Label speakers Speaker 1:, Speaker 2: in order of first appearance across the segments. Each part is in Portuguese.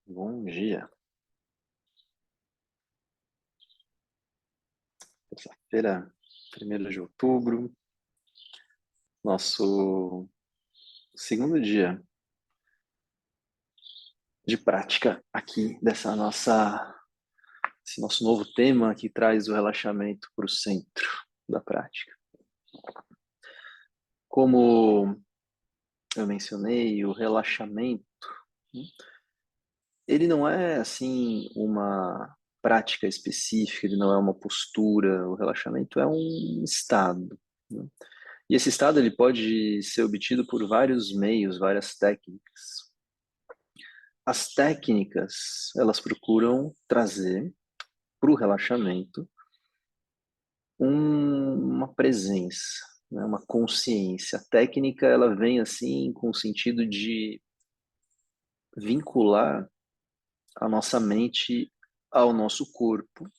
Speaker 1: Bom dia. Terça-feira, 1º de outubro, nosso segundo dia de prática aqui esse nosso novo tema que traz o relaxamento para o centro da prática. Como eu mencionei, o relaxamento, ele não é assim uma prática específica, ele não é uma postura, o relaxamento é um estado, né? E esse estado ele pode ser obtido por vários meios, várias técnicas. As técnicas, elas procuram trazer para o relaxamento uma presença, né, uma consciência. A técnica, ela vem assim com o sentido de vincular a nossa mente ao nosso corpo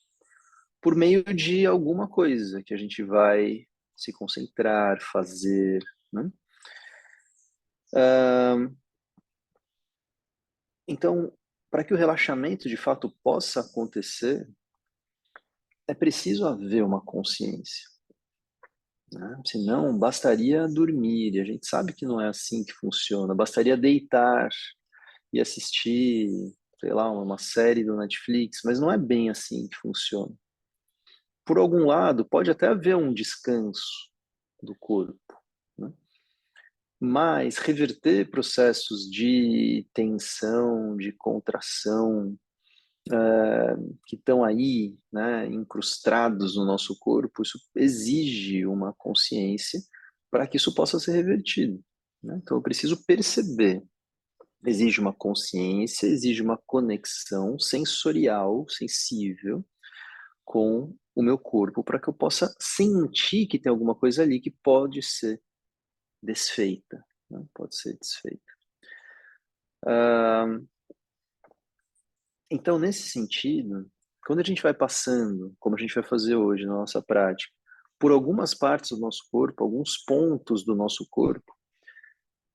Speaker 1: por meio de alguma coisa que a gente vai se concentrar, fazer, né? Então, para que o relaxamento de fato possa acontecer, é preciso haver uma consciência, né? Senão, bastaria dormir, e a gente sabe que não é assim que funciona. Bastaria deitar e assistir, sei lá, uma série do Netflix, mas não é bem assim que funciona. Por algum lado, pode até haver um descanso do corpo, né? Mas reverter processos de tensão, de contração, que estão aí, né, incrustados no nosso corpo, isso exige uma consciência para que isso possa ser revertido, né? Então eu preciso perceber, exige uma consciência, exige uma conexão sensorial, sensível com o meu corpo para que eu possa sentir que tem alguma coisa ali que pode ser desfeita, né? Pode ser desfeita. Então, nesse sentido, quando a gente vai passando, como a gente vai fazer hoje na nossa prática, por algumas partes do nosso corpo, alguns pontos do nosso corpo,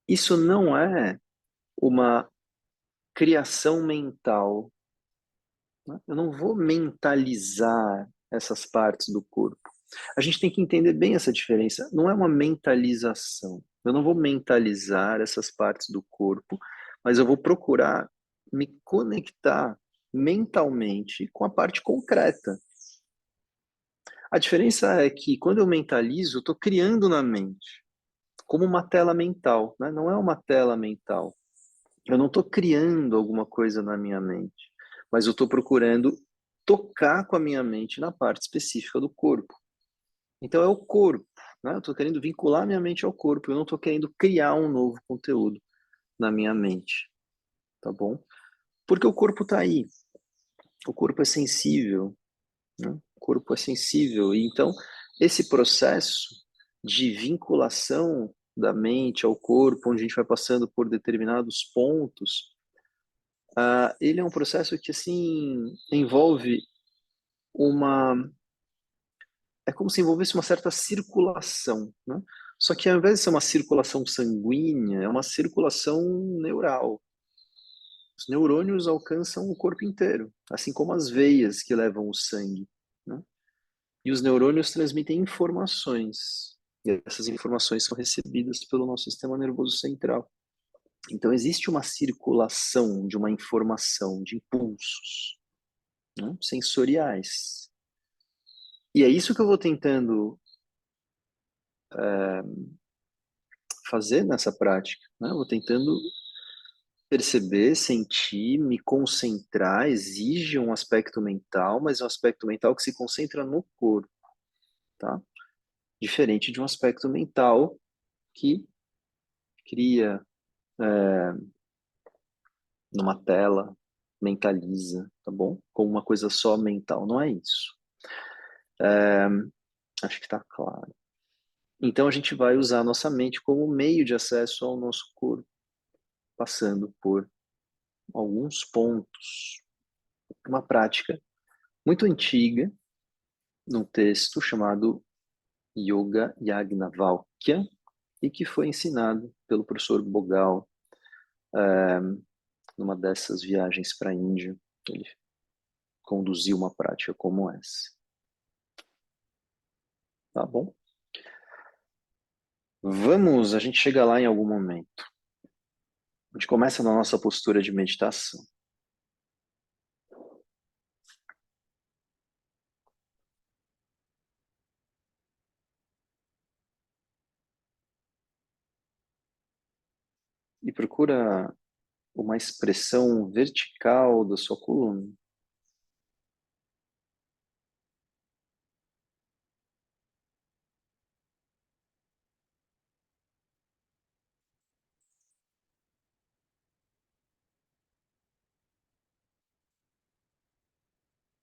Speaker 1: isso não é uma criação mental, né? Eu não vou mentalizar essas partes do corpo. A gente tem que entender bem essa diferença. Não é uma mentalização. Eu não vou mentalizar essas partes do corpo, mas eu vou procurar me conectar mentalmente com a parte concreta. A diferença é que quando eu mentalizo, eu estou criando na mente, como uma tela mental, né? Não é uma tela mental. Eu não estou criando alguma coisa na minha mente, mas eu estou procurando tocar com a minha mente na parte específica do corpo. Então é o corpo, né? Eu estou querendo vincular minha mente ao corpo, eu não estou querendo criar um novo conteúdo na minha mente, tá bom? Porque o corpo está aí, o corpo é sensível, né? O corpo é sensível, e então esse processo de vinculação da mente ao corpo, onde a gente vai passando por determinados pontos, ele é um processo que assim envolve uma é como se envolvesse uma certa circulação, né? Só que ao invés de ser uma circulação sanguínea, é uma circulação neural. Os neurônios alcançam o corpo inteiro, assim como as veias que levam o sangue, né? E os neurônios transmitem informações, e essas informações são recebidas pelo nosso sistema nervoso central. Então existe uma circulação de uma informação, de impulsos, né, sensoriais. E é isso que eu vou tentando fazer nessa prática, né? Eu vou tentando perceber, sentir, me concentrar, exige um aspecto mental, mas é um aspecto mental que se concentra no corpo, tá? Diferente de um aspecto mental que cria numa tela, mentaliza, tá bom? Como uma coisa só mental, não é isso. Acho que está claro. Então a gente vai usar a nossa mente como meio de acesso ao nosso corpo, passando por alguns pontos. Uma prática muito antiga, num texto chamado Yoga Yagnavalkya, e que foi ensinado pelo professor Bogal numa dessas viagens para a Índia, ele conduziu uma prática como essa. Tá bom? Vamos, a gente chega lá em algum momento. A gente começa na nossa postura de meditação. E procura uma expressão vertical da sua coluna.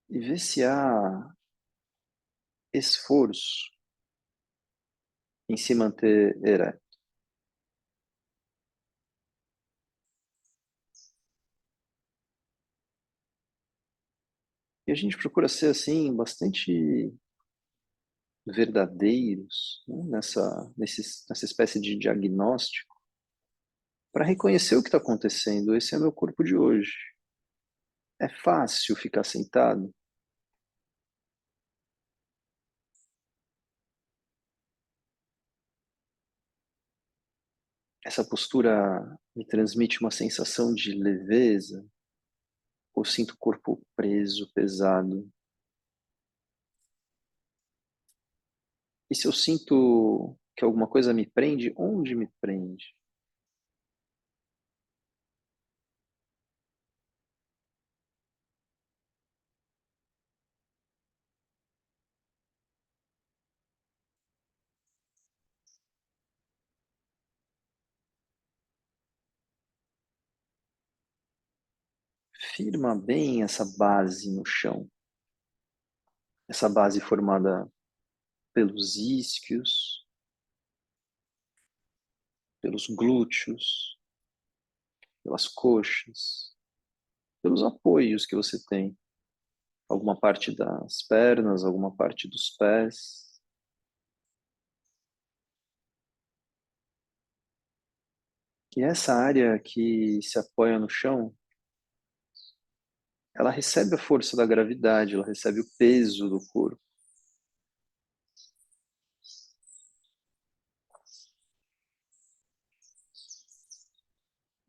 Speaker 1: E vê se há esforço em se manter ereto. E a gente procura ser assim, bastante verdadeiros, né, nessa espécie de diagnóstico, para reconhecer o que está acontecendo. Esse é o meu corpo de hoje. É fácil ficar sentado? Essa postura me transmite uma sensação de leveza? Ou sinto o corpo preso, pesado? E se eu sinto que alguma coisa me prende, onde me prende? Firma bem essa base no chão. Essa base formada pelos isquios, pelos glúteos, pelas coxas, pelos apoios que você tem. Alguma parte das pernas, alguma parte dos pés. E essa área que se apoia no chão, ela recebe a força da gravidade, ela recebe o peso do corpo.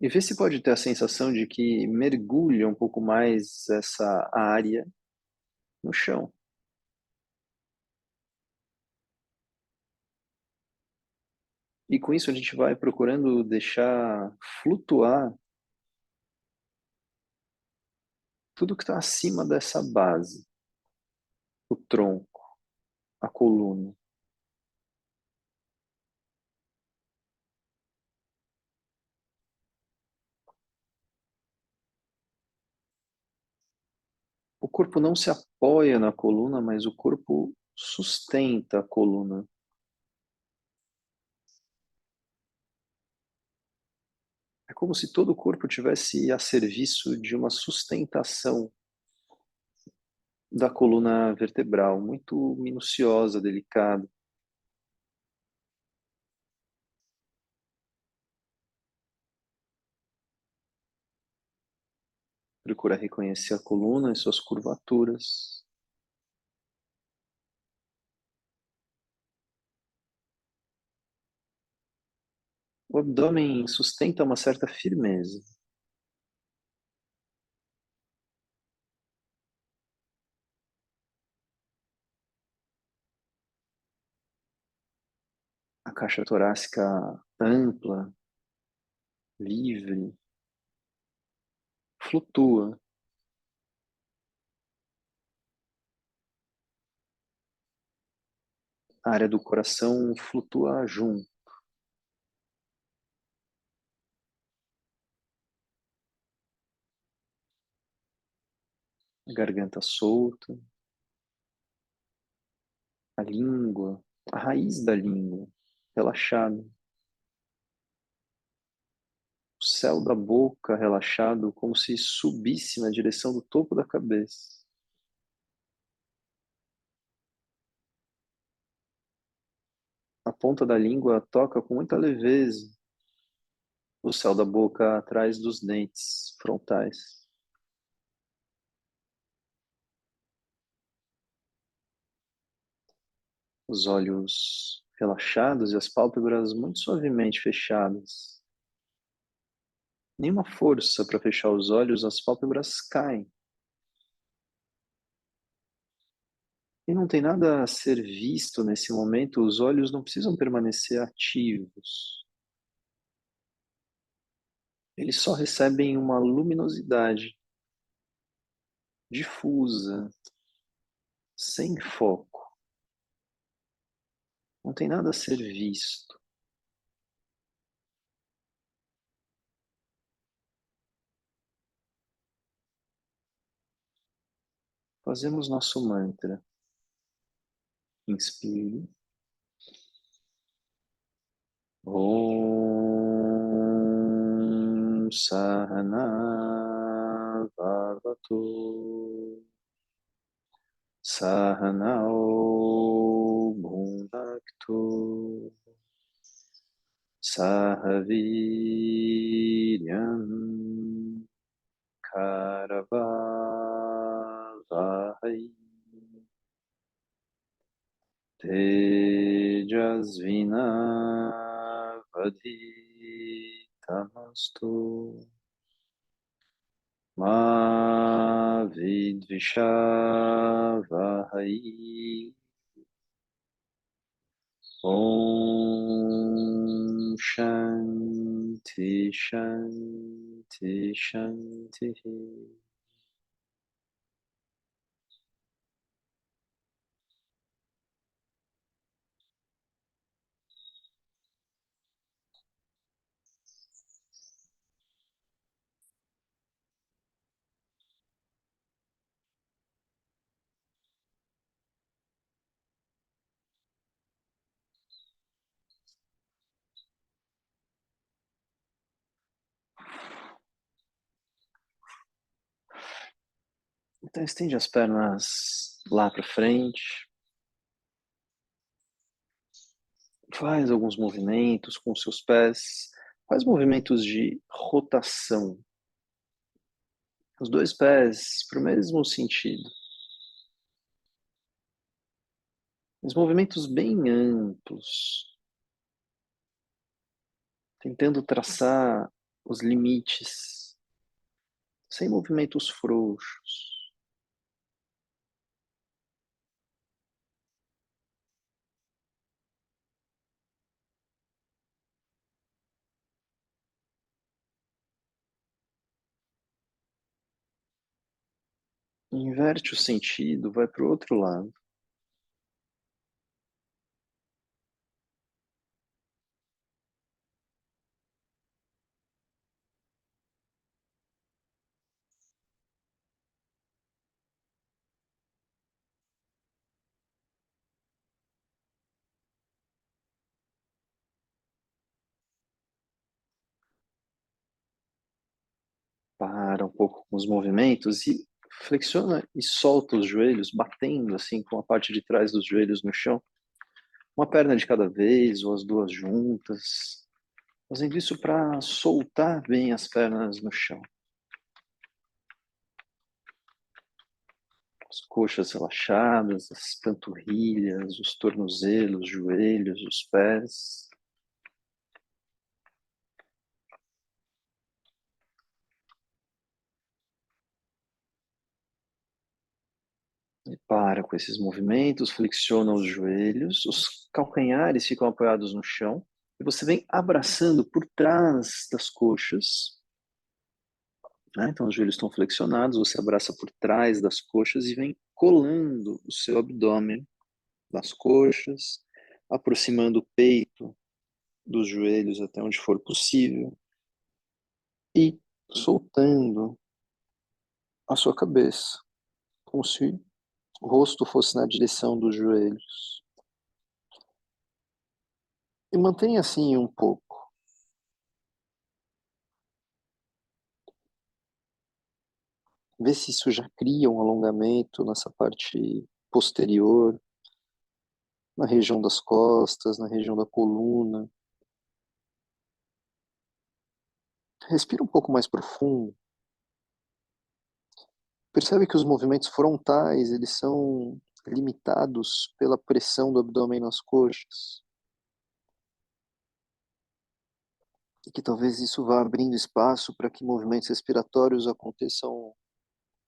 Speaker 1: E vê se pode ter a sensação de que mergulha um pouco mais essa área no chão. E com isso a gente vai procurando deixar flutuar tudo que está acima dessa base, o tronco, a coluna. O corpo não se apoia na coluna, mas o corpo sustenta a coluna. É como se todo o corpo tivesse a serviço de uma sustentação da coluna vertebral, muito minuciosa, delicada. Procura reconhecer a coluna e suas curvaturas. O abdômen sustenta uma certa firmeza. A caixa torácica ampla, livre, flutua. A área do coração flutua junto. A garganta solta, a língua, a raiz da língua relaxada. O céu da boca relaxado, como se subisse na direção do topo da cabeça. A ponta da língua toca com muita leveza O céu da boca atrás dos dentes frontais. Os olhos relaxados e as pálpebras muito suavemente fechadas. Nenhuma força para fechar os olhos, as pálpebras caem. E não tem nada a ser visto nesse momento, os olhos não precisam permanecer ativos. Eles só recebem uma luminosidade difusa, sem foco. Não tem nada a ser visto. Fazemos nosso mantra. Inspire. Om Sahana Bhavatu Sahanao Bhunaktu Sahaviryam Karavavahai Tejasvinavadhitamastu Ma Vidvishavahai Om Shanti Shanti Shanti. Então estende as pernas lá para frente. Faz alguns movimentos com seus pés. Faz movimentos de rotação. Os dois pés para o mesmo sentido. Os movimentos bem amplos. Tentando traçar os limites. Sem movimentos frouxos. Inverte o sentido, vai para o outro lado. Para um pouco com os movimentos e flexiona e solta os joelhos, batendo assim com a parte de trás dos joelhos no chão. Uma perna de cada vez ou as duas juntas. Fazendo isso para soltar bem as pernas no chão. As coxas relaxadas, as panturrilhas, os tornozelos, os joelhos, os pés. E para com esses movimentos, flexiona os joelhos, os calcanhares ficam apoiados no chão, e você vem abraçando por trás das coxas, né? Então os joelhos estão flexionados, você abraça por trás das coxas e vem colando o seu abdômen nas coxas, aproximando o peito dos joelhos até onde for possível e soltando a sua cabeça, como se o rosto fosse na direção dos joelhos. E mantenha assim um pouco. Vê se isso já cria um alongamento nessa parte posterior, na região das costas, na região da coluna. Respira um pouco mais profundo. Percebe que os movimentos frontais, eles são limitados pela pressão do abdômen nas coxas. E que talvez isso vá abrindo espaço para que movimentos respiratórios aconteçam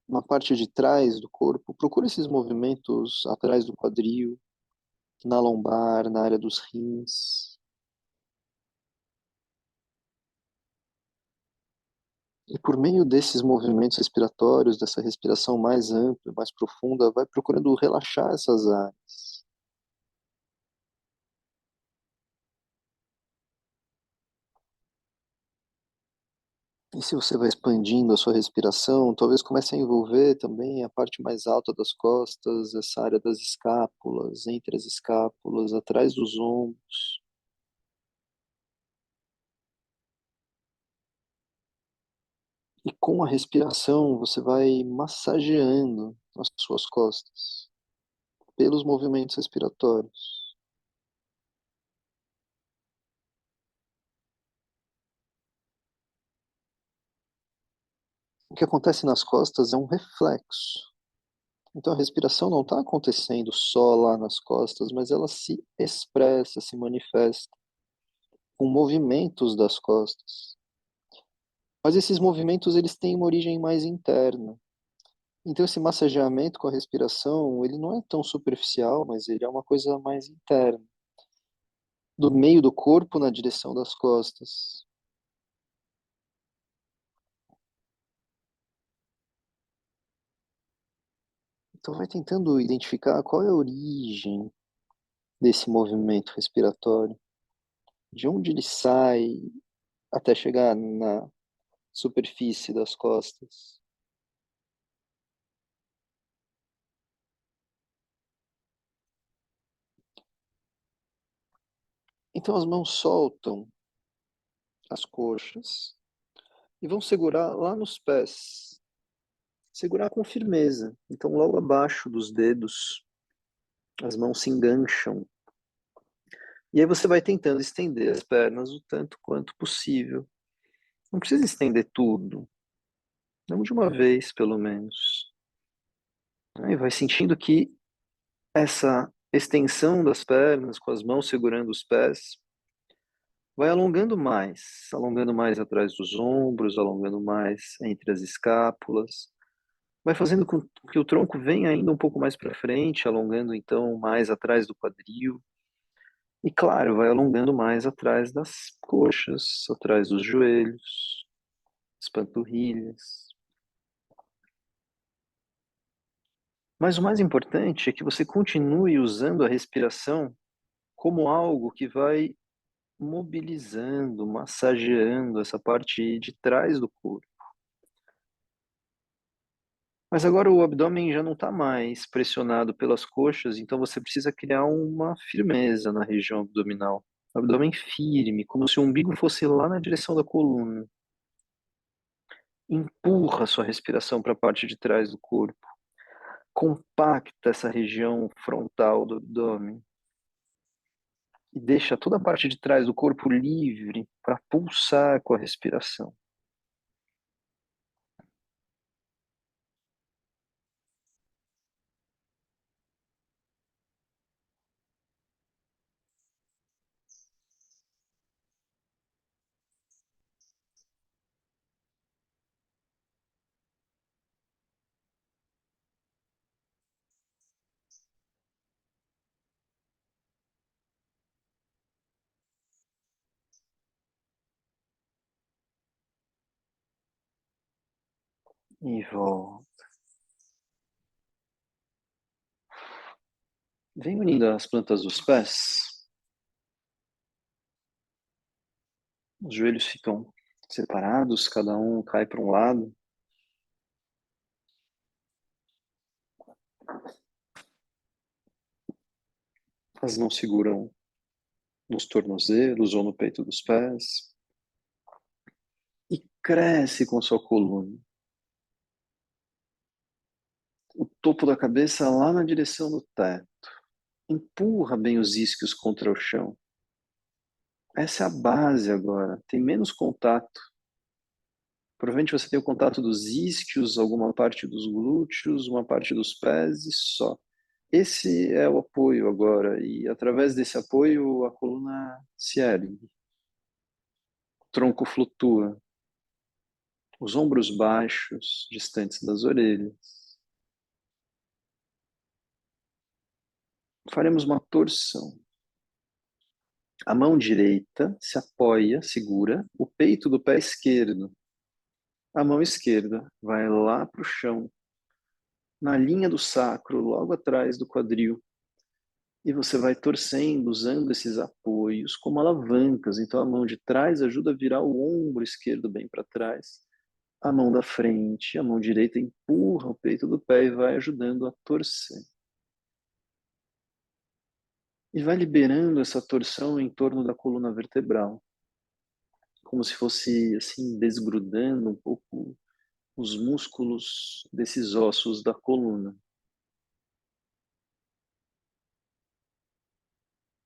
Speaker 1: na parte de trás do corpo. Procura esses movimentos atrás do quadril, na lombar, na área dos rins. E por meio desses movimentos respiratórios, dessa respiração mais ampla, mais profunda, vai procurando relaxar essas áreas. E se você vai expandindo a sua respiração, talvez comece a envolver também a parte mais alta das costas, essa área das escápulas, entre as escápulas, atrás dos ombros. E com a respiração, você vai massageando as suas costas pelos movimentos respiratórios. O que acontece nas costas é um reflexo. Então a respiração não está acontecendo só lá nas costas, mas ela se expressa, se manifesta com movimentos das costas. Mas esses movimentos eles têm uma origem mais interna. Então esse massageamento com a respiração, ele não é tão superficial, mas ele é uma coisa mais interna, do meio do corpo na direção das costas. Então vai tentando identificar qual é a origem desse movimento respiratório, de onde ele sai até chegar na superfície das costas. Então as mãos soltam as coxas e vão segurar lá nos pés. Segurar com firmeza. Então logo abaixo dos dedos, as mãos se engancham. E aí você vai tentando estender as pernas o tanto quanto possível. Não precisa estender tudo. Não de uma vez, pelo menos. Aí vai sentindo que essa extensão das pernas, com as mãos segurando os pés, vai alongando mais atrás dos ombros, alongando mais entre as escápulas, vai fazendo com que o tronco venha ainda um pouco mais para frente, alongando então mais atrás do quadril, e claro, vai alongando mais atrás das coxas, atrás dos joelhos, as panturrilhas. Mas o mais importante é que você continue usando a respiração como algo que vai mobilizando, massageando essa parte de trás do corpo. Mas agora o abdômen já não está mais pressionado pelas coxas, então você precisa criar uma firmeza na região abdominal. Abdômen firme, como se o umbigo fosse lá na direção da coluna. Empurra a sua respiração para a parte de trás do corpo. Compacta essa região frontal do abdômen. E deixa toda a parte de trás do corpo livre para pulsar com a respiração. E volta. Vem unindo as plantas dos pés. Os joelhos ficam separados, cada um cai para um lado. As mãos seguram nos tornozelos ou no peito dos pés. E cresce com sua coluna. O topo da cabeça lá na direção do teto. Empurra bem os isquios contra o chão. Essa é a base agora. Tem menos contato. Provavelmente você tem o contato dos isquios, alguma parte dos glúteos, uma parte dos pés e só. Esse é o apoio agora, e através desse apoio a coluna se ergue, o tronco flutua, os ombros baixos, distantes das orelhas. Faremos uma torção. A mão direita se apoia, segura o peito do pé esquerdo. A mão esquerda vai lá para o chão, na linha do sacro, logo atrás do quadril. E você vai torcendo, usando esses apoios como alavancas. Então a mão de trás ajuda a virar o ombro esquerdo bem para trás. A mão da frente, a mão direita empurra o peito do pé e vai ajudando a torcer. E vai liberando essa torção em torno da coluna vertebral, como se fosse assim desgrudando um pouco os músculos desses ossos da coluna.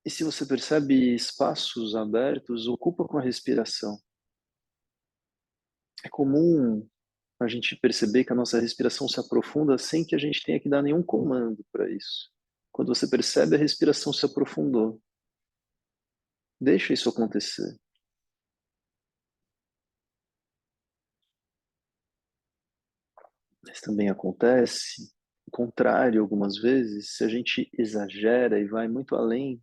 Speaker 1: E se você percebe espaços abertos, ocupa com a respiração. É comum a gente perceber que a nossa respiração se aprofunda sem que a gente tenha que dar nenhum comando para isso. Quando você percebe, a respiração se aprofundou. Deixa isso acontecer. Mas também acontece o contrário algumas vezes, se a gente exagera e vai muito além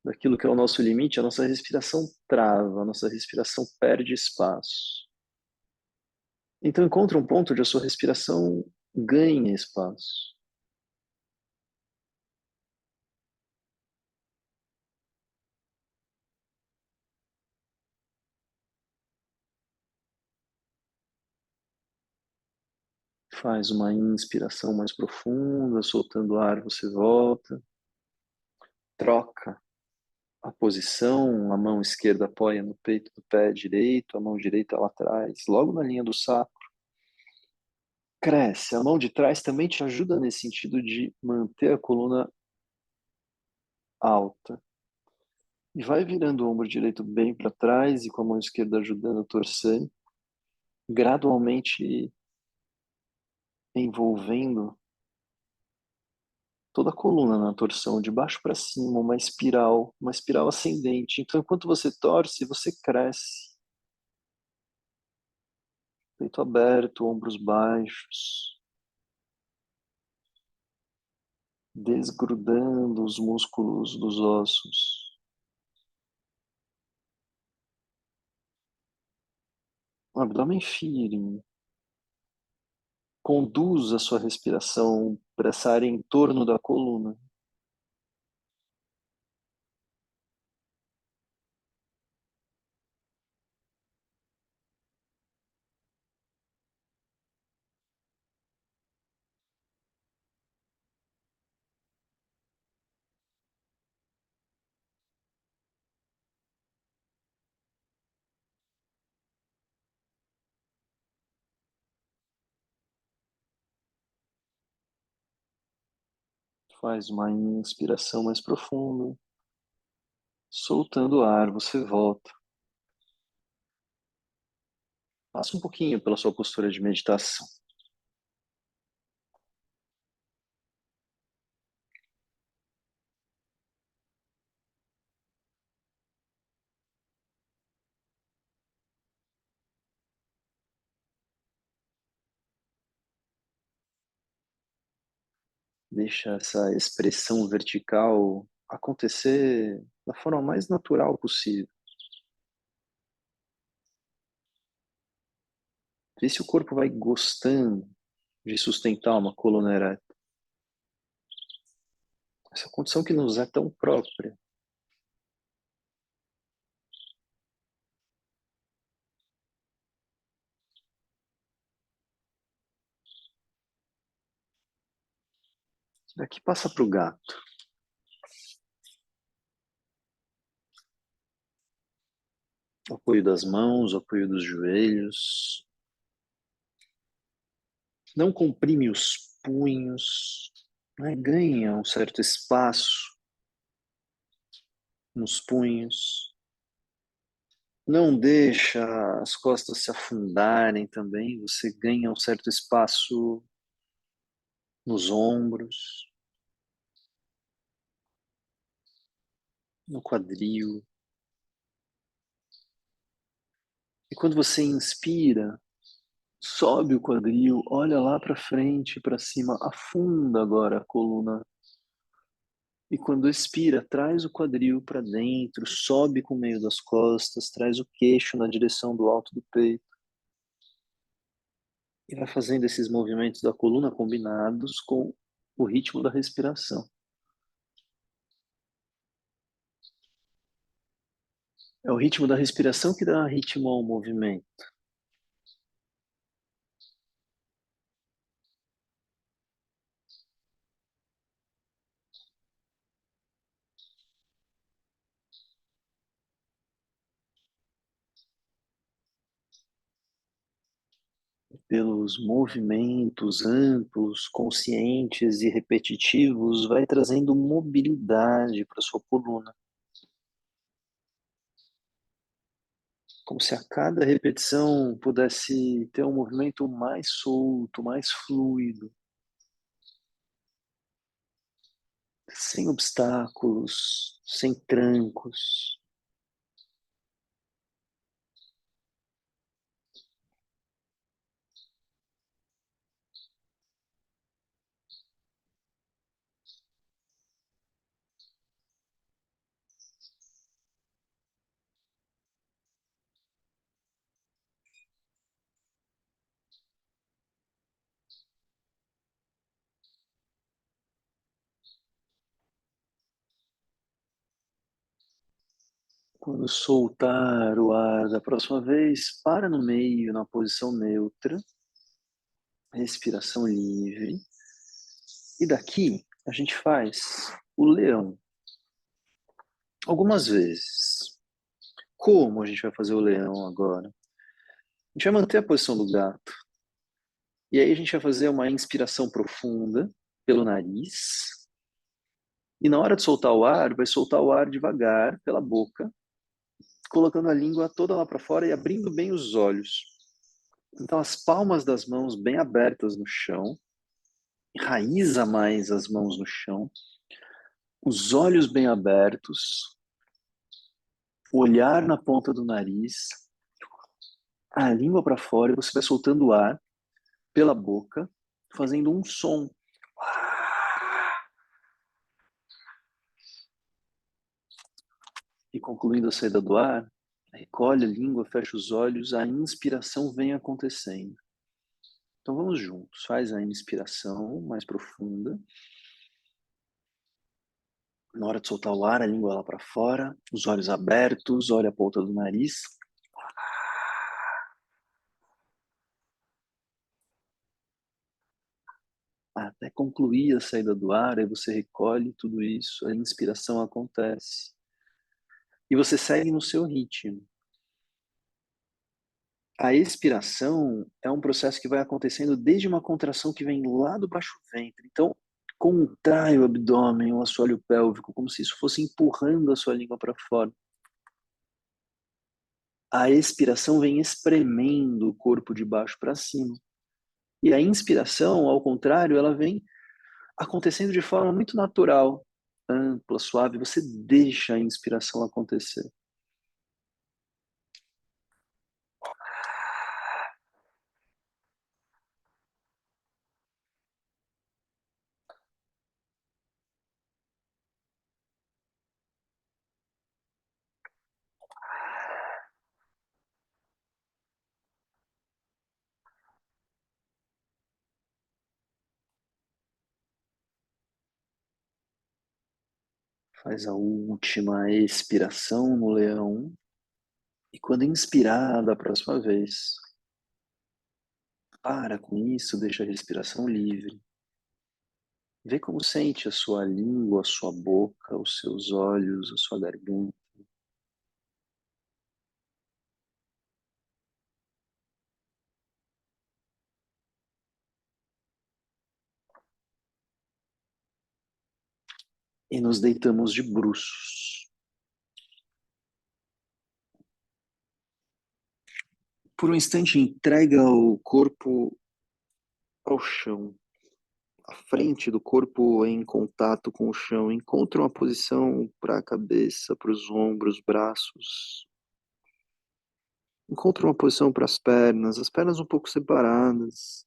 Speaker 1: daquilo que é o nosso limite, a nossa respiração trava, a nossa respiração perde espaço. Então encontre um ponto onde a sua respiração ganhe espaço. Faz uma inspiração mais profunda, soltando ar, você volta. Troca a posição, a mão esquerda apoia no peito do pé direito, a mão direita lá atrás, logo na linha do sacro. Cresce, a mão de trás também te ajuda nesse sentido de manter a coluna alta. E vai virando o ombro direito bem para trás e com a mão esquerda ajudando a torcer, gradualmente envolvendo toda a coluna na torção, de baixo para cima, uma espiral ascendente. Então, enquanto você torce, você cresce. Peito aberto, ombros baixos, desgrudando os músculos dos ossos. O abdômen firme. Conduz a sua respiração para essa área em torno da coluna. Faz uma inspiração mais profunda. Soltando o ar, você volta. Passa um pouquinho pela sua postura de meditação. Deixa essa expressão vertical acontecer da forma mais natural possível. Vê se o corpo vai gostando de sustentar uma coluna ereta. Essa condição que nos é tão própria. Daqui passa para o gato. O apoio das mãos, o apoio dos joelhos. Não comprime os punhos. Né? Ganha um certo espaço nos punhos. Não deixa as costas se afundarem também. Você ganha um certo espaço nos ombros, no quadril. E quando você inspira, sobe o quadril, olha lá para frente, para cima, afunda agora a coluna. E quando expira, traz o quadril para dentro, sobe com o meio das costas, traz o queixo na direção do alto do peito. E vai fazendo esses movimentos da coluna combinados com o ritmo da respiração. É o ritmo da respiração que dá ritmo ao movimento. Pelos movimentos amplos, conscientes e repetitivos, vai trazendo mobilidade para sua coluna. Como se a cada repetição pudesse ter um movimento mais solto, mais fluido, sem obstáculos, sem trancos. Quando soltar o ar da próxima vez, para no meio, na posição neutra, respiração livre. E daqui a gente faz o leão algumas vezes. Como a gente vai fazer o leão agora? A gente vai manter a posição do gato. E aí a gente vai fazer uma inspiração profunda pelo nariz. E na hora de soltar o ar, vai soltar o ar devagar pela boca, colocando a língua toda lá para fora e abrindo bem os olhos. Então as palmas das mãos bem abertas no chão, enraiza mais as mãos no chão, os olhos bem abertos, o olhar na ponta do nariz, a língua para fora e você vai soltando o ar pela boca, fazendo um som. E concluindo a saída do ar, recolhe a língua, fecha os olhos, a inspiração vem acontecendo. Então vamos juntos, faz a inspiração mais profunda. Na hora de soltar o ar, a língua lá para fora, os olhos abertos, olha a ponta do nariz. Até concluir a saída do ar, aí você recolhe tudo isso, a inspiração acontece. E você segue no seu ritmo. A expiração é um processo que vai acontecendo desde uma contração que vem lá do baixo ventre. Então, contrai o abdômen, o assoalho pélvico, como se isso fosse empurrando a sua língua para fora. A expiração vem espremendo o corpo de baixo para cima. E a inspiração, ao contrário, ela vem acontecendo de forma muito natural, ampla, suave. Você deixa a inspiração acontecer. Faz a última expiração no leão. E quando inspirar da próxima vez, para com isso, deixa a respiração livre. Vê como sente a sua língua, a sua boca, os seus olhos, a sua garganta. E nos deitamos de bruços. Por um instante, entrega o corpo ao chão. A frente do corpo em contato com o chão. Encontra uma posição para a cabeça, para os ombros, braços. Encontra uma posição para as pernas um pouco separadas.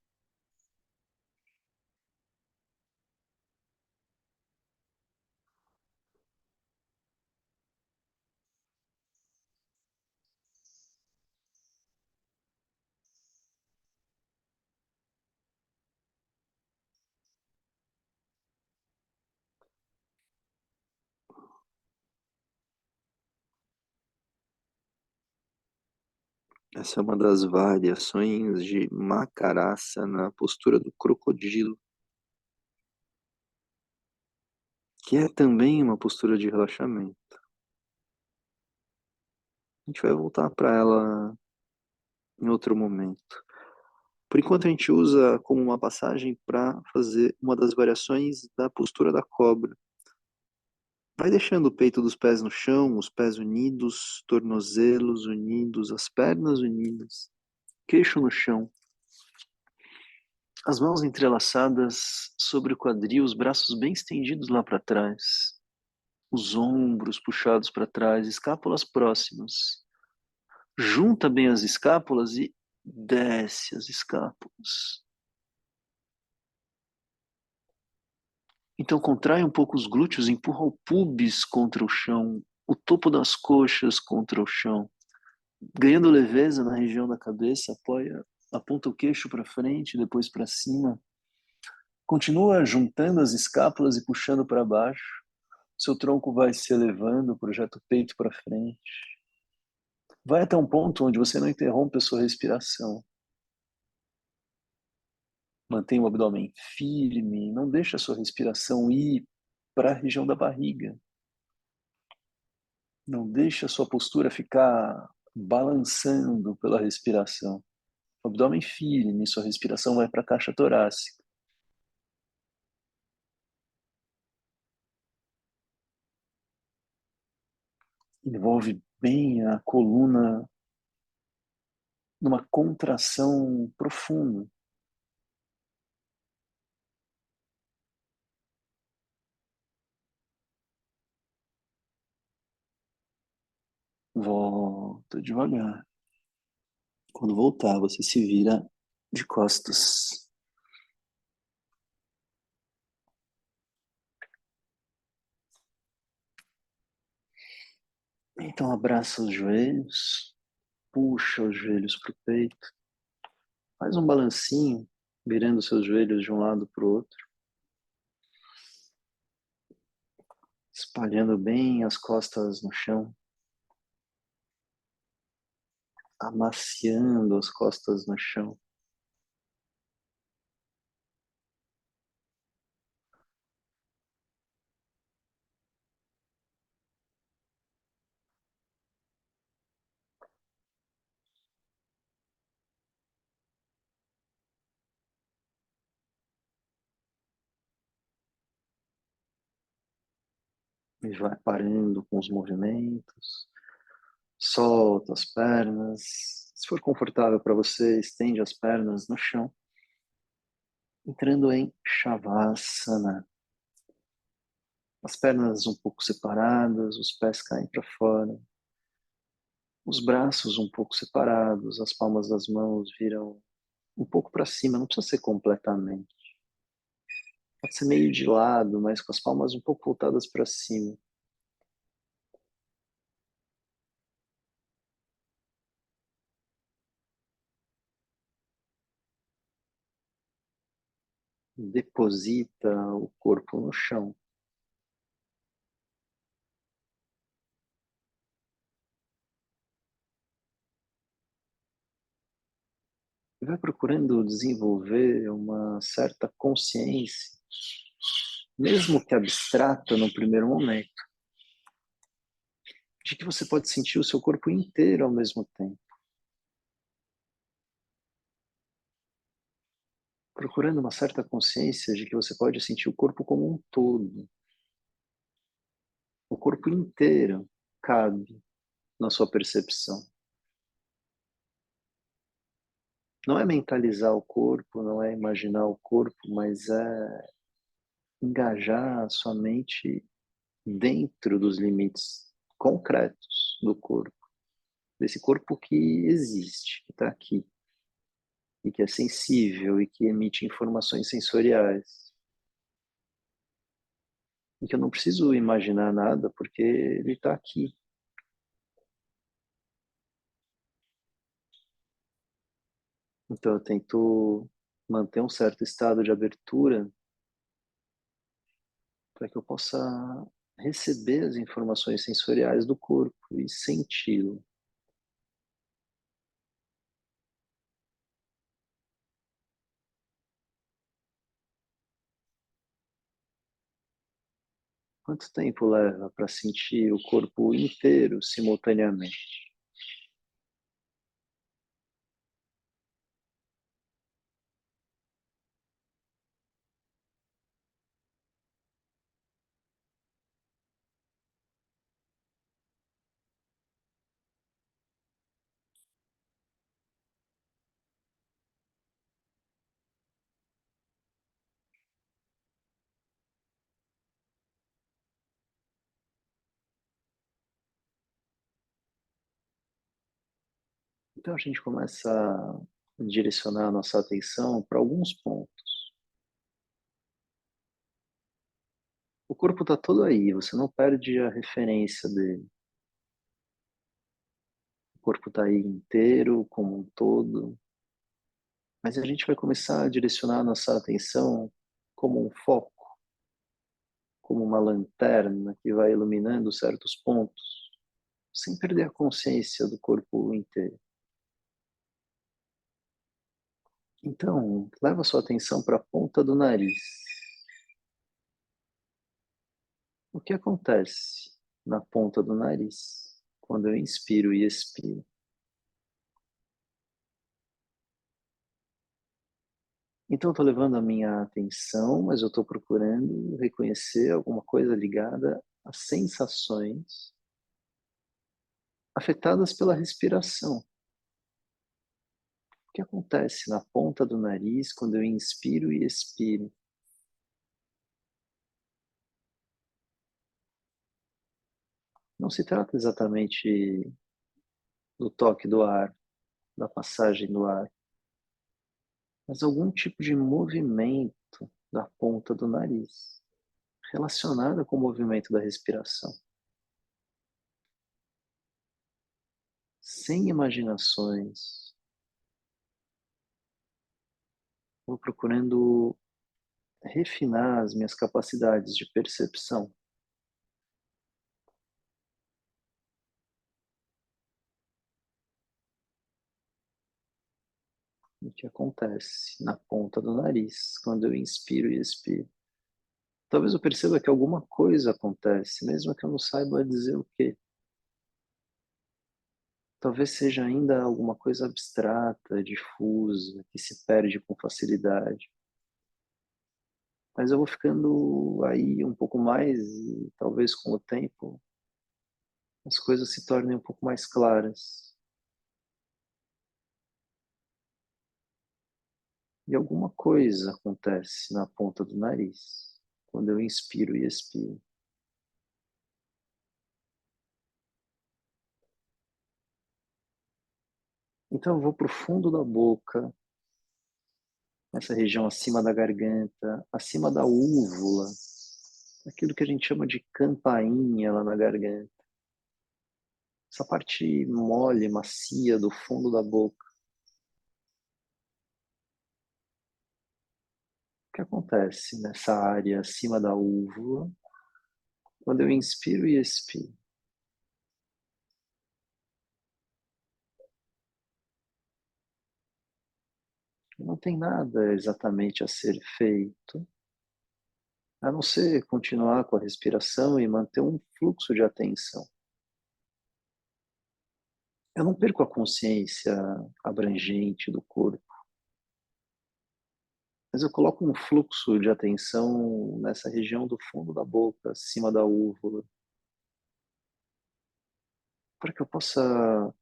Speaker 1: Essa é uma das variações de Makarasa na postura do crocodilo, que é também uma postura de relaxamento. A gente vai voltar para ela em outro momento. Por enquanto, a gente usa como uma passagem para fazer uma das variações da postura da cobra. Vai deixando o peito dos pés no chão, os pés unidos, tornozelos unidos, as pernas unidas, queixo no chão. As mãos entrelaçadas sobre o quadril, os braços bem estendidos lá para trás. Os ombros puxados para trás, escápulas próximas. Junta bem as escápulas e desce as escápulas. Então contrai um pouco os glúteos, empurra o pubis contra o chão, o topo das coxas contra o chão. Ganhando leveza na região da cabeça, aponta o queixo para frente, depois para cima. Continua juntando as escápulas e puxando para baixo. Seu tronco vai se elevando, projeta o peito para frente. Vai até um ponto onde você não interrompe a sua respiração. Mantenha o abdômen firme, não deixe a sua respiração ir para a região da barriga. Não deixe a sua postura ficar balançando pela respiração. O abdômen firme, sua respiração vai para a caixa torácica. Envolve bem a coluna numa contração profunda. Volta devagar. Quando voltar, você se vira de costas. Então abraça os joelhos, puxa os joelhos para o peito, faz um balancinho, virando seus joelhos de um lado para o outro, espalhando bem as costas no chão, amaciando as costas no chão. E vai parando com os movimentos, solta as pernas. Se for confortável para você, estende as pernas no chão, entrando em Shavasana. As pernas um pouco separadas, os pés caem para fora, os braços um pouco separados, as palmas das mãos viram um pouco para cima, não precisa ser completamente. Pode ser meio de lado, mas com as palmas um pouco voltadas para cima. Deposita o corpo no chão. E vai procurando desenvolver uma certa consciência, mesmo que abstrata no primeiro momento, de que você pode sentir o seu corpo inteiro ao mesmo tempo. Procurando uma certa consciência de que você pode sentir o corpo como um todo. O corpo inteiro cabe na sua percepção. Não é mentalizar o corpo, não é imaginar o corpo, mas é engajar a sua mente dentro dos limites concretos do corpo, desse corpo que existe, que está aqui, e que é sensível e que emite informações sensoriais. E que eu não preciso imaginar nada, porque ele está aqui. Então eu tento manter um certo estado de abertura para que eu possa receber as informações sensoriais do corpo e senti-lo. Quanto tempo leva para sentir o corpo inteiro simultaneamente? Então a gente começa a direcionar a nossa atenção para alguns pontos. O corpo está todo aí, você não perde a referência dele. O corpo está aí inteiro, como um todo, mas a gente vai começar a direcionar a nossa atenção como um foco, como uma lanterna que vai iluminando certos pontos, sem perder a consciência do corpo inteiro. Então, leva sua atenção para a ponta do nariz. O que acontece na ponta do nariz quando eu inspiro e expiro? Então, estou levando a minha atenção, mas eu estou procurando reconhecer alguma coisa ligada às sensações afetadas pela respiração. O que acontece na ponta do nariz quando eu inspiro e expiro? Não se trata exatamente do toque do ar, da passagem do ar, mas algum tipo de movimento da ponta do nariz, relacionado com o movimento da respiração. Sem imaginações, vou procurando refinar as minhas capacidades de percepção. O que acontece na ponta do nariz quando eu inspiro e expiro. Talvez eu perceba que alguma coisa acontece, mesmo que eu não saiba dizer o quê. Talvez seja ainda alguma coisa abstrata, difusa, que se perde com facilidade. Mas eu vou ficando aí um pouco mais e talvez com o tempo as coisas se tornem um pouco mais claras. E alguma coisa acontece na ponta do nariz quando eu inspiro e expiro. Então eu vou para o fundo da boca, nessa região acima da garganta, acima da úvula, aquilo que a gente chama de campainha lá na garganta. Essa parte mole, macia do fundo da boca. O que acontece nessa área acima da úvula quando eu inspiro e expiro? Não tem nada exatamente a ser feito, a não ser continuar com a respiração e manter um fluxo de atenção. Eu não perco a consciência abrangente do corpo, mas eu coloco um fluxo de atenção nessa região do fundo da boca, acima da úvula. para que eu possa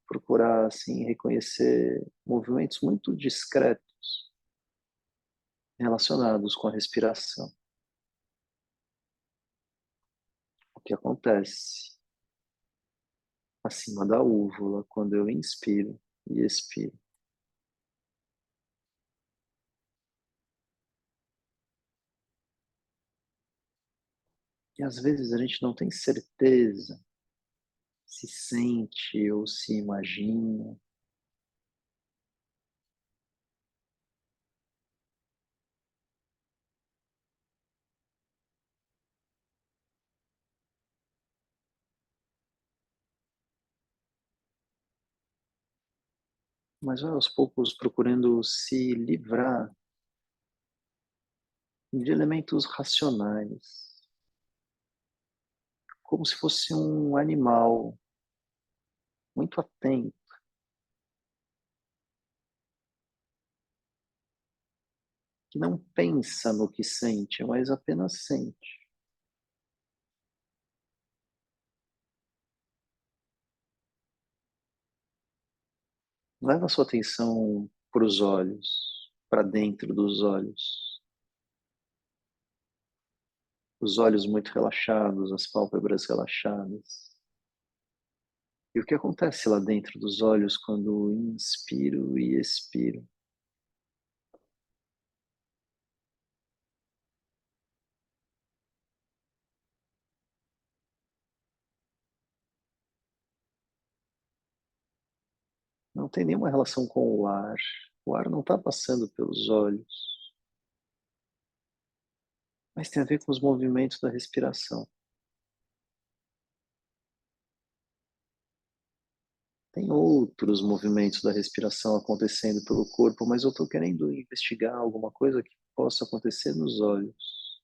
Speaker 1: procurar, assim, reconhecer movimentos muito discretos relacionados com a respiração. O que acontece acima da úvula quando eu inspiro e expiro. E às vezes a gente não tem certeza se sente ou se imagina, mas vai aos poucos procurando se livrar de elementos racionais, como se fosse um animal muito atento, que não pensa no que sente, mas apenas sente. Leva a sua atenção para os olhos, para dentro dos olhos. Os olhos muito relaxados, as pálpebras relaxadas. E o que acontece lá dentro dos olhos quando inspiro e expiro? Não tem nenhuma relação com o ar. O ar não está passando pelos olhos, mas tem a ver com os movimentos da respiração. Tem outros movimentos da respiração acontecendo pelo corpo, mas eu estou querendo investigar alguma coisa que possa acontecer nos olhos.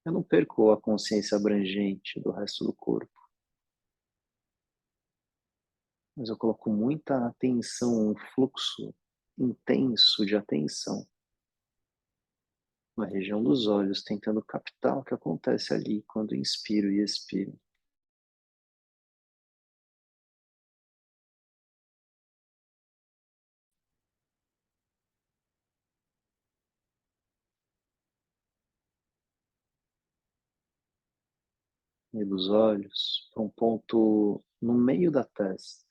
Speaker 1: Eu não perco a consciência abrangente do resto do corpo, mas eu coloco muita atenção, um fluxo intenso de atenção na região dos olhos, tentando captar o que acontece ali quando inspiro e expiro. E dos olhos para um ponto no meio da testa.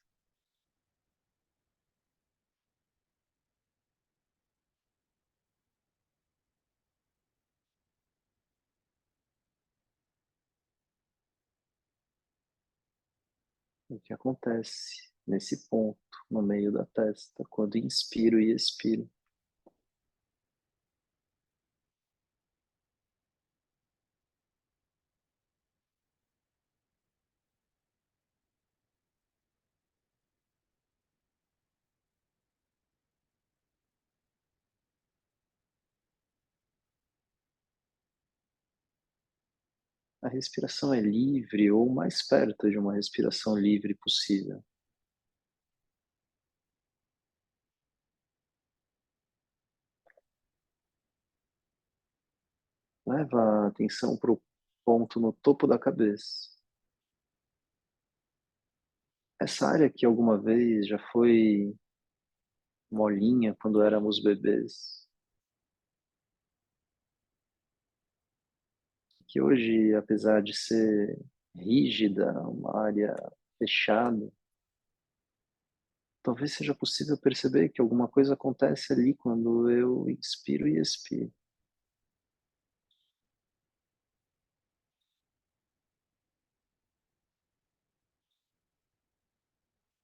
Speaker 1: O que acontece nesse ponto no meio da testa quando inspiro e expiro. A respiração é livre ou mais perto de uma respiração livre possível. Leva a atenção para o ponto no topo da cabeça. Essa área que alguma vez já foi molinha quando éramos bebês, que hoje, apesar de ser rígida, uma área fechada, talvez seja possível perceber que alguma coisa acontece ali quando eu inspiro e expiro.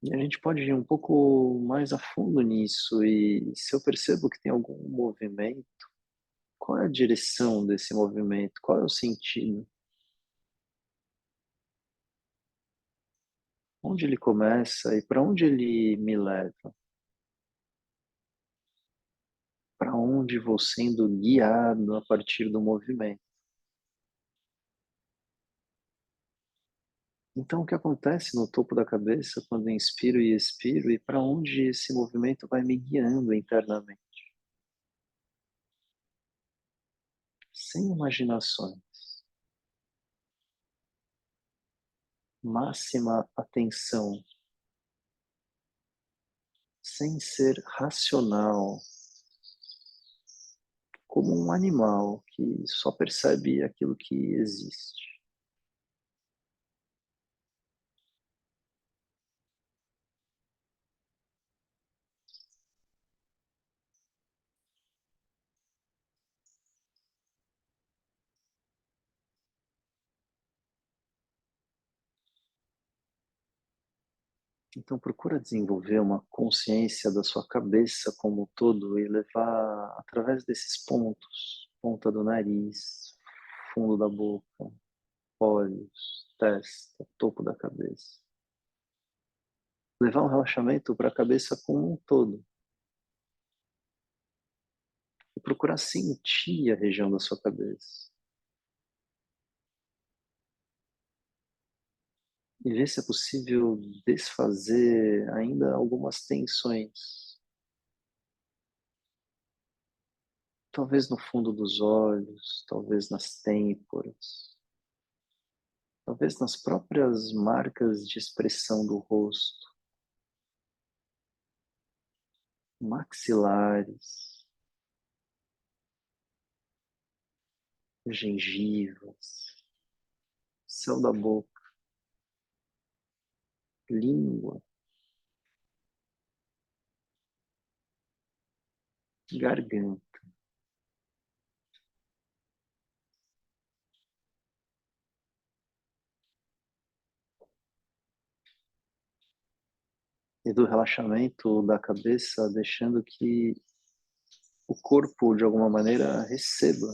Speaker 1: E a gente pode ir um pouco mais a fundo nisso, e se eu percebo que tem algum movimento, qual é a direção desse movimento? Qual é o sentido? Onde ele começa e para onde ele me leva? Para onde vou sendo guiado a partir do movimento? Então, o que acontece no topo da cabeça quando inspiro e expiro, e para onde esse movimento vai me guiando internamente, sem imaginações. máxima atenção, sem ser racional, como um animal que só percebe aquilo que existe. Então procura desenvolver uma consciência da sua cabeça como um todo e levar através desses pontos, ponta do nariz, fundo da boca, olhos, testa, topo da cabeça. Levar um relaxamento para a cabeça como um todo e procurar sentir a região da sua cabeça e ver se é possível desfazer ainda algumas tensões. Talvez no fundo dos olhos, talvez nas têmporas, talvez nas próprias marcas de expressão do rosto, maxilares, gengivas, céu da boca, língua, garganta. E do relaxamento da cabeça, deixando que o corpo, de alguma maneira, receba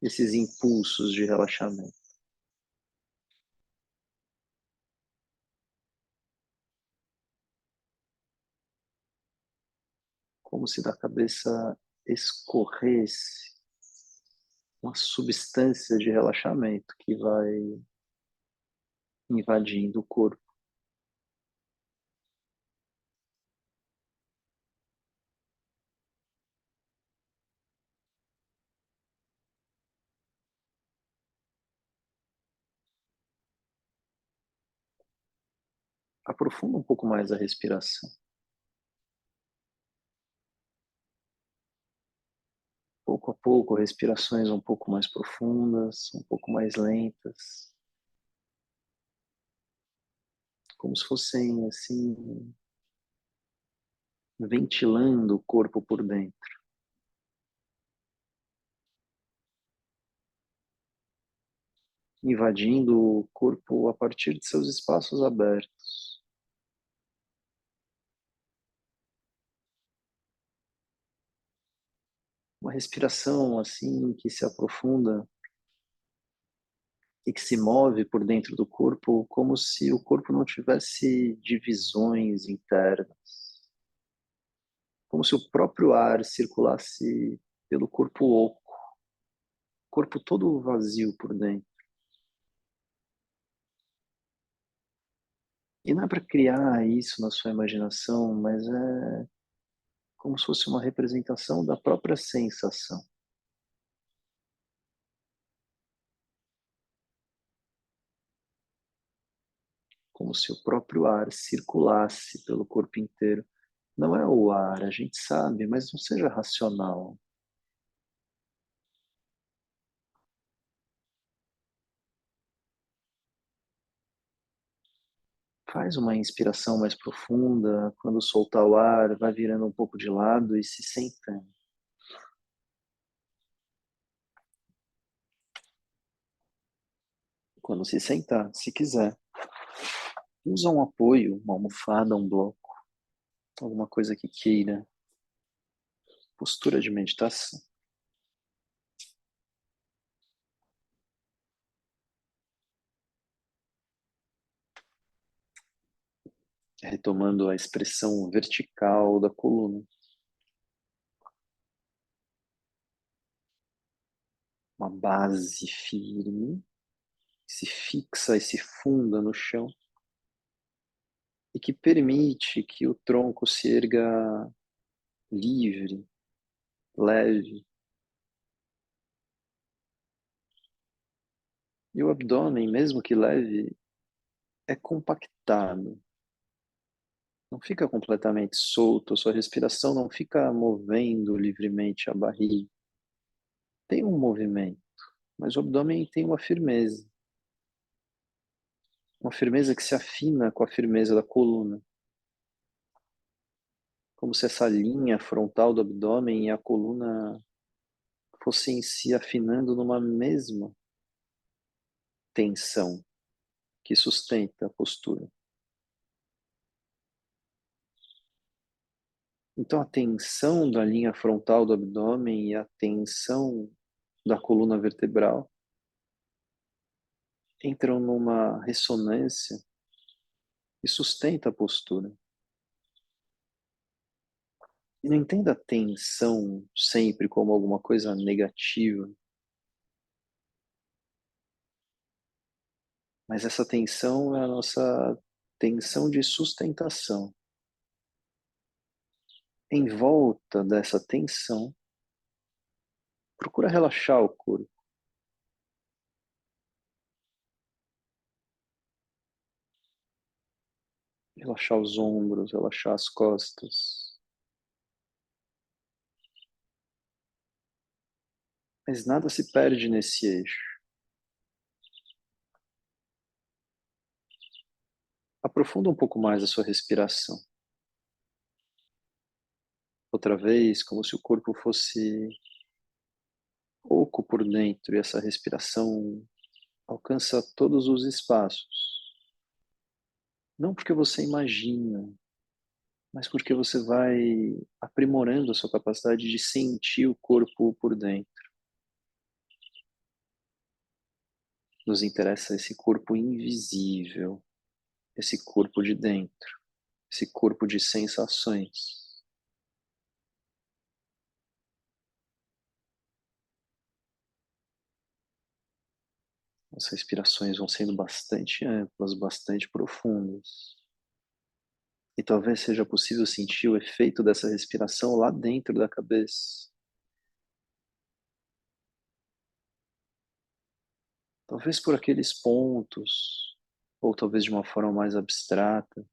Speaker 1: esses impulsos de relaxamento. Como se da cabeça escorresse uma substância de relaxamento que vai invadindo o corpo. Aprofunda um pouco mais a respiração. Pouco a pouco, respirações um pouco mais profundas, um pouco mais lentas, como se fossem assim ventilando o corpo por dentro, invadindo o corpo a partir de seus espaços abertos. Uma respiração assim que se aprofunda e que se move por dentro do corpo como se o corpo não tivesse divisões internas, como se o próprio ar circulasse pelo corpo oco, corpo todo vazio por dentro. E não é para criar isso na sua imaginação, mas é como se fosse uma representação da própria sensação. Como se o próprio ar circulasse pelo corpo inteiro. Não é o ar, a gente sabe, mas não seja racional. Faz uma inspiração mais profunda, quando soltar o ar, vai virando um pouco de lado e se sentando. Quando se sentar, se quiser, usa um apoio, uma almofada, um bloco, alguma coisa que queira. Postura de meditação. Retomando a expressão vertical da coluna. Uma base firme, que se fixa e se funda no chão e que permite que o tronco se erga livre, leve. E o abdômen, mesmo que leve, é compactado. Não fica completamente solto, sua respiração não fica movendo livremente a barriga. Tem um movimento, mas o abdômen tem uma firmeza que se afina com a firmeza da coluna, como se essa linha frontal do abdômen e a coluna fossem se afinando numa mesma tensão que sustenta a postura. Então, a tensão da linha frontal do abdômen e a tensão da coluna vertebral entram numa ressonância e sustenta a postura. E não entenda a tensão sempre como alguma coisa negativa, mas essa tensão é a nossa tensão de sustentação. Em volta dessa tensão, procura relaxar o corpo. Relaxar os ombros, relaxar as costas. Mas nada se perde nesse eixo. Aprofunda um pouco mais a sua respiração. Outra vez, como se o corpo fosse oco por dentro e essa respiração alcança todos os espaços. Não porque você imagina, mas porque você vai aprimorando a sua capacidade de sentir o corpo por dentro. Nos interessa esse corpo invisível, esse corpo de dentro, esse corpo de sensações. As respirações vão sendo bastante amplas, bastante profundas. E talvez seja possível sentir o efeito dessa respiração lá dentro da cabeça. Talvez por aqueles pontos, ou talvez de uma forma mais abstrata.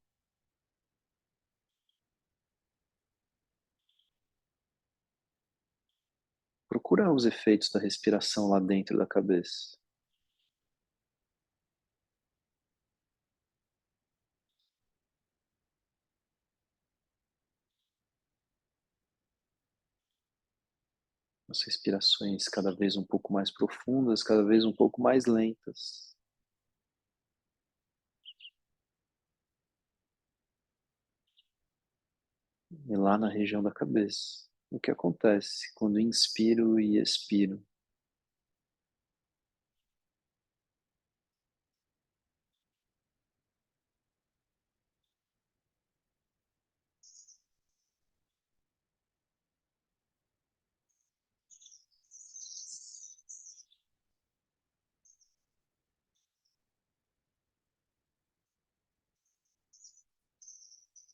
Speaker 1: Procura os efeitos da respiração lá dentro da cabeça. As respirações cada vez um pouco mais profundas, cada vez um pouco mais lentas. E lá na região da cabeça. O que acontece quando inspiro e expiro?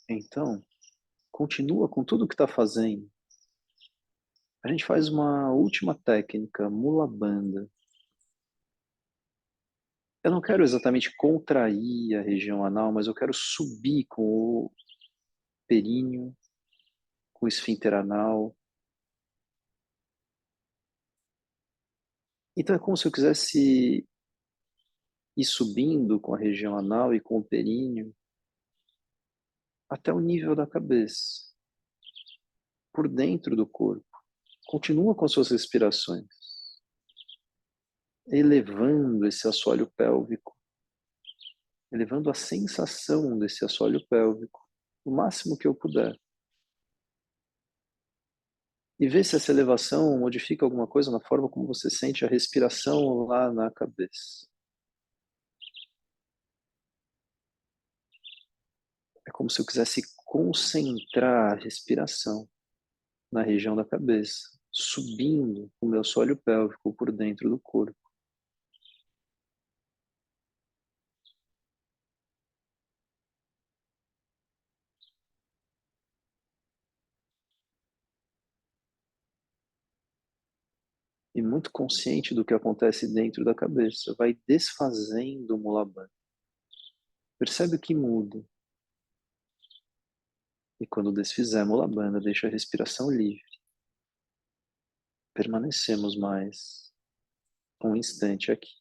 Speaker 1: Então, continua com tudo o que está fazendo. A gente faz uma última técnica, mula bandha. Eu não quero exatamente contrair a região anal, mas eu quero subir com o períneo, com o esfíncter anal. Então é como se eu quisesse ir subindo com a região anal e com o períneo até o nível da cabeça, por dentro do corpo. Continua com suas respirações, elevando esse assoalho pélvico, elevando a sensação desse assoalho pélvico, o máximo que eu puder. E ver se essa elevação modifica alguma coisa na forma como você sente a respiração lá na cabeça. É como se eu quisesse concentrar a respiração na região da cabeça, subindo o meu assoalho pélvico por dentro do corpo. E muito consciente do que acontece dentro da cabeça, vai desfazendo o Mula Bandha, Percebe o que muda. E quando desfizemos Mula Bandha, deixa a respiração livre. Permanecemos mais um instante aqui.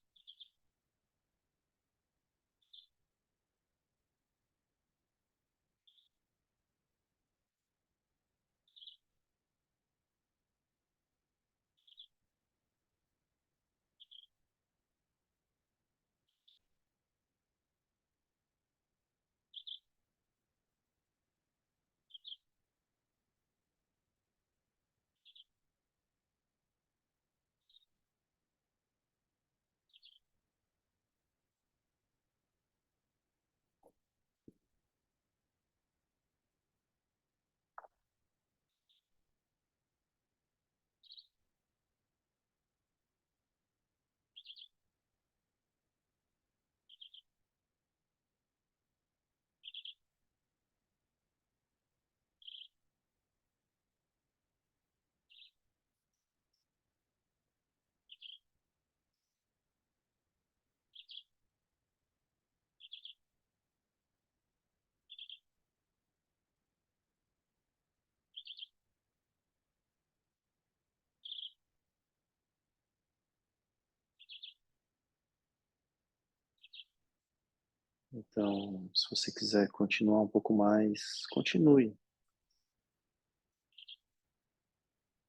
Speaker 1: Então, se você quiser continuar um pouco mais, continue.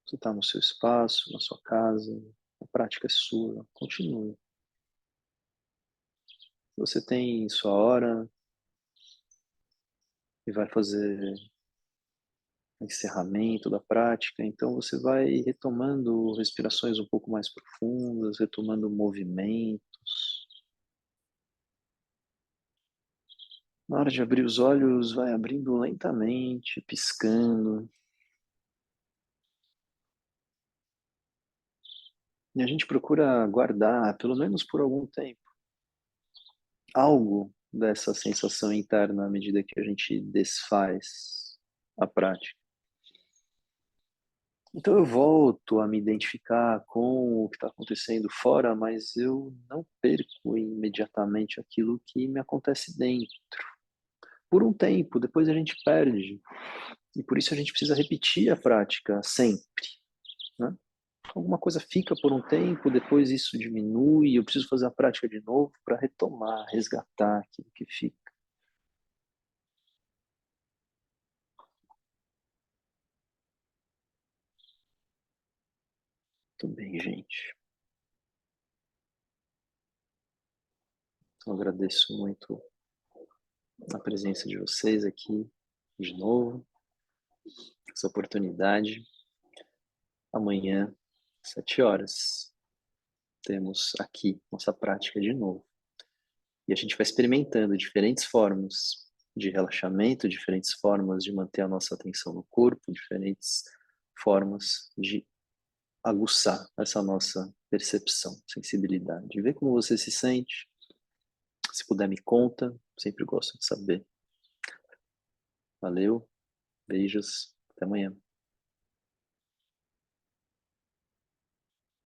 Speaker 1: Você está no seu espaço, na sua casa, a prática é sua, continue. Você tem sua hora e vai fazer o encerramento da prática, então você vai retomando respirações um pouco mais profundas, retomando movimentos. Na hora de abrir os olhos, vai abrindo lentamente, piscando. E a gente procura guardar, pelo menos por algum tempo, algo dessa sensação interna à medida que a gente desfaz a prática. Então eu volto a me identificar com o que está acontecendo fora, mas eu não perco imediatamente aquilo que me acontece dentro. Por um tempo, depois a gente perde. E por isso a gente precisa repetir a prática sempre, né? Alguma coisa fica por um tempo, depois isso diminui, eu preciso fazer a prática de novo para retomar, resgatar aquilo que fica. Muito bem, gente. Então, eu agradeço muito a presença de vocês aqui de novo, essa oportunidade. Amanhã, 7 horas, temos aqui nossa prática de novo. E a gente vai experimentando diferentes formas de relaxamento, diferentes formas de manter a nossa atenção no corpo, diferentes formas de aguçar essa nossa percepção, sensibilidade. Vê como você se sente. Se puder, me conta. Sempre gosto de saber. Valeu, beijos, até amanhã.